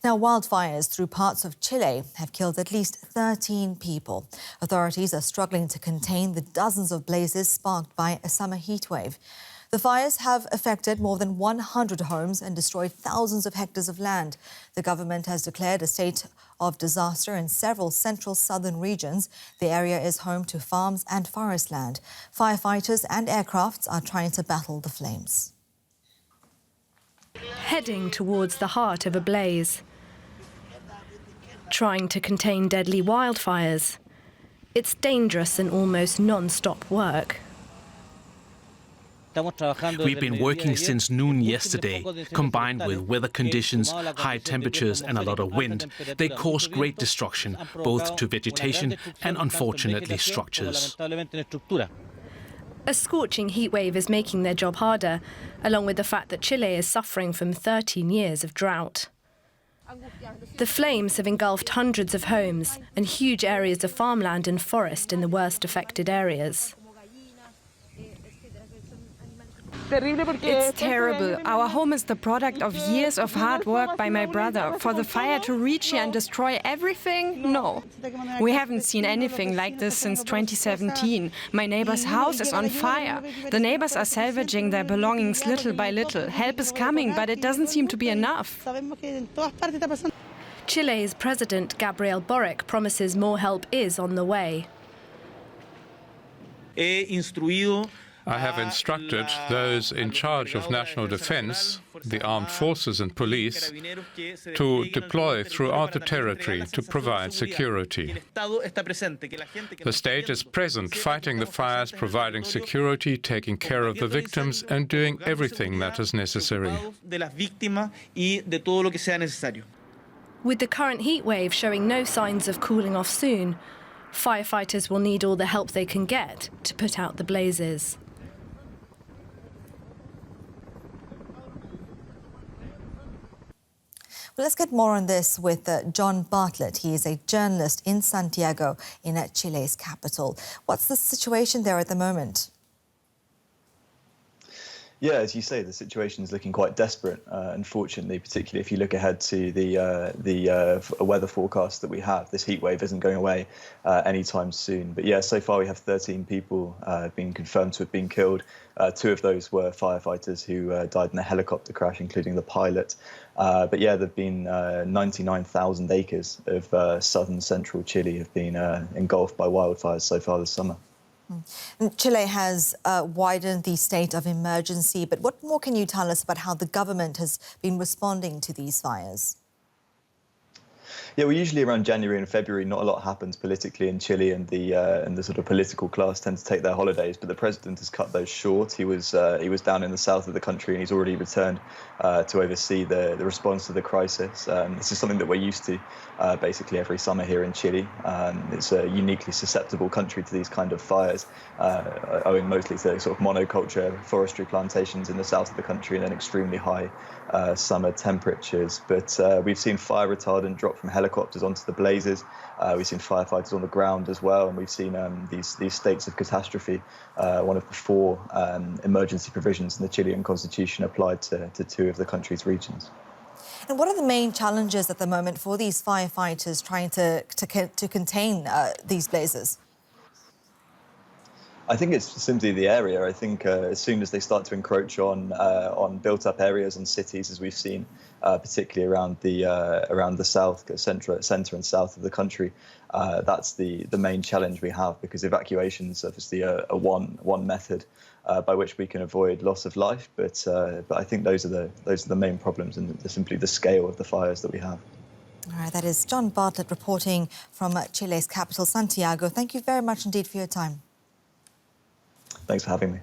Now, wildfires through parts of Chile have killed at least 13 people. Authorities are struggling to contain the dozens of blazes sparked by a summer heatwave. The fires have affected more than 100 homes and destroyed thousands of hectares of land. The government has declared a state of disaster in several central southern regions. The area is home to farms and forest land. Firefighters and aircrafts are trying to battle the flames. Heading towards the heart of a blaze, trying to contain deadly wildfires. It's dangerous and almost non-stop work. We've been working since noon yesterday. Combined with weather conditions, high temperatures and a lot of wind, they cause great destruction, both to vegetation and, unfortunately, structures. A scorching heatwave is making their job harder, along with the fact that Chile is suffering from 13 years of drought. The flames have engulfed hundreds of homes and huge areas of farmland and forest in the worst affected areas. It's terrible. Our home is the product of years of hard work by my brother. For the fire to reach here and destroy everything? No. We haven't seen anything like this since 2017. My neighbor's house is on fire. The neighbors are salvaging their belongings little by little. Help is coming, but it doesn't seem to be enough. Chile's President Gabriel Boric promises more help is on the way. I have instructed those in charge of national defense, the armed forces and police, to deploy throughout the territory to provide security. The state is present, fighting the fires, providing security, taking care of the victims, and doing everything that is necessary. With the current heatwave showing no signs of cooling off soon, firefighters will need all the help they can get to put out the blazes. Well, let's get more on this with John Bartlett. He is a journalist in Santiago, in Chile's capital. What's the situation there at the moment? Yeah, as you say, the situation is looking quite desperate, unfortunately, particularly if you look ahead to the weather forecast that we have. This heat wave isn't going away anytime soon. But yeah, so far we have 13 people being confirmed to have been killed. 2 of those were firefighters who died in a helicopter crash, including the pilot. But yeah, there have been 99,000 acres of southern central Chile have been engulfed by wildfires so far this summer. Chile has widened the state of emergency, but what more can you tell us about how the government has been responding to these fires? Yeah, well, usually around January and February, not a lot happens politically in Chile, and the sort of political class tend to take their holidays. But the president has cut those short. He was down in the south of the country, and he's already returned to oversee the response to the crisis. This is something that we're used to basically every summer here in Chile. It's a uniquely susceptible country to these kind of fires, owing mostly to sort of monoculture forestry plantations in the south of the country and then extremely high summer temperatures. But we've seen fire retardant drop from helicopters onto the blazes. We've seen firefighters on the ground as well, and we've seen these states of catastrophe, one of the 4 emergency provisions in the Chilean constitution applied to 2 of the country's regions. And what are the main challenges at the moment for these firefighters trying to contain these blazes? I think it's simply the area. I think as soon as they start to encroach on built-up areas and cities, as we've seen, particularly around the south, centre and south of the country, that's the main challenge we have, because evacuation is obviously a one method by which we can avoid loss of life. But I think those are the main problems, and simply the scale of the fires that we have. All right, that is John Bartlett reporting from Chile's capital, Santiago. Thank you very much indeed for your time. Thanks for having me.